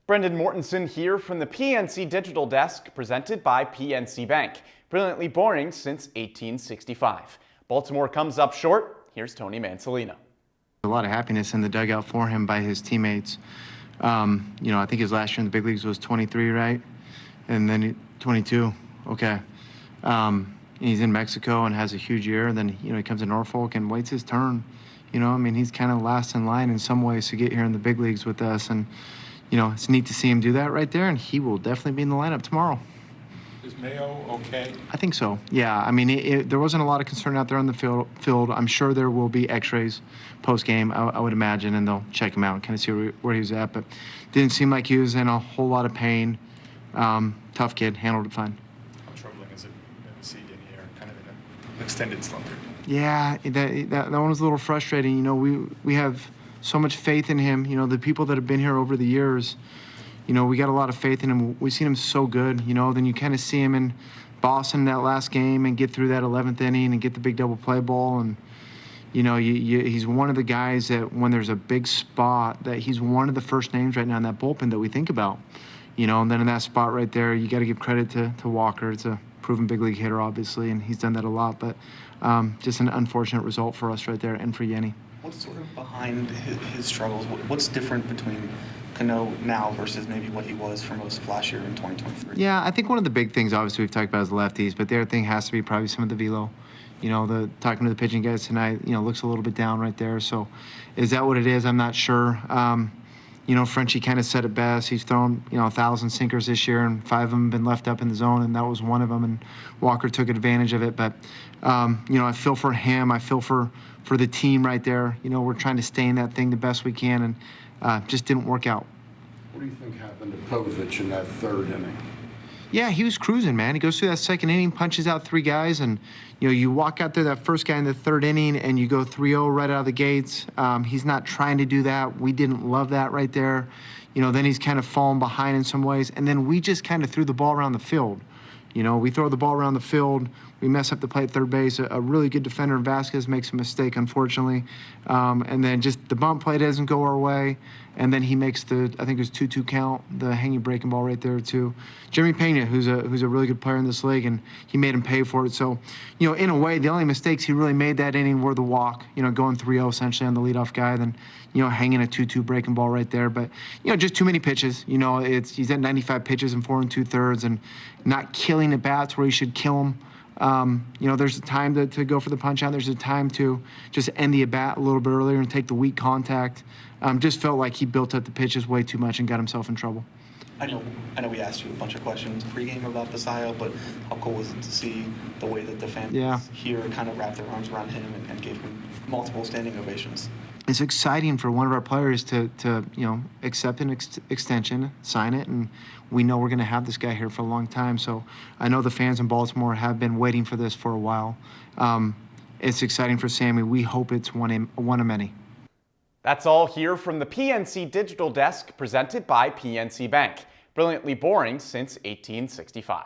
Brendan Mortensen here from the PNC Digital Desk, presented by PNC Bank. Brilliantly boring since 1865. Baltimore comes up short. Here's Tony Mansolino. A lot of happiness in the dugout for him by his teammates. I think his last year in the big leagues was 23, right? And then 22. Okay. He's in Mexico and has a huge year. And then, he comes to Norfolk and waits his turn. He's kind of last in line in some ways to get here in the big leagues with us. And, it's neat to see him do that right there. And he will definitely be in the lineup tomorrow. Is Mayo okay? I think so, yeah. There wasn't a lot of concern out there on the field. I'm sure there will be x-rays post-game, I would imagine, and they'll check him out and kind of see where he was at. But didn't seem like he was in a whole lot of pain. Tough kid, handled it fine. How troubling is it to see in here, kind of in an extended slump? Yeah, that one was a little frustrating. We have so much faith in him. The people that have been here over the years, we got a lot of faith in him. We've seen him so good, then you kind of see him in Boston that last game and get through that 11th inning and get the big double play ball. And, he's one of the guys that when there's a big spot, that he's one of the first names right now in that bullpen that we think about. And then in that spot right there, you got to give credit to Walker. It's a proven big league hitter, obviously, and he's done that a lot. But just an unfortunate result for us right there and for Yenny. What's sort of behind his struggles? What's different between Cano now versus maybe what he was for most of last year in 2023? Yeah, I think one of the big things, obviously, we've talked about is lefties, but the other thing has to be probably some of the velo. Talking to the pitching guys tonight, looks a little bit down right there. So is that what it is? I'm not sure. Frenchie kind of said it best. He's thrown, 1,000 sinkers this year, and 5 of them have been left up in the zone, and that was one of them, and Walker took advantage of it. But, I feel for him. I feel for the team right there. We're trying to stay in that thing the best we can, and just didn't work out. What do you think happened to Povich in that third inning? Yeah, he was cruising, man. He goes through that second inning, punches out 3 guys, and, you walk out there that first guy in the third inning, and you go 3-0 right out of the gates. He's not trying to do that. We didn't love that right there. Then he's kind of fallen behind in some ways, and then we just kind of threw the ball around the field. We throw the ball around the field. We mess up the play at third base. A really good defender, Vasquez, makes a mistake, unfortunately. And then just the bump play doesn't go our way. And then he makes I think it was 2-2 count, the hanging breaking ball right there, too. Jeremy Pena, who's a really good player in this league, and he made him pay for it. So, in a way, the only mistakes he really made that inning were the walk, going 3-0 essentially on the leadoff guy, then, hanging a 2-2 breaking ball right there. But, just too many pitches. He's at 95 pitches in 4 2/3 and not killing at bats where he should kill them. There's a time to go for the punch out. There's a time to just end the at-bat a little bit earlier and take the weak contact. Just felt like he built up the pitches way too much and got himself in trouble. I know we asked you a bunch of questions pregame about Basayo, but how cool was it to see the way that the fans here kind of wrapped their arms around him and gave him multiple standing ovations? It's exciting for one of our players to accept an extension, sign it, and we know we're going to have this guy here for a long time. So I know the fans in Baltimore have been waiting for this for a while. It's exciting for Sammy. We hope it's one of many. That's all here from the PNC Digital Desk, presented by PNC Bank. Brilliantly boring since 1865.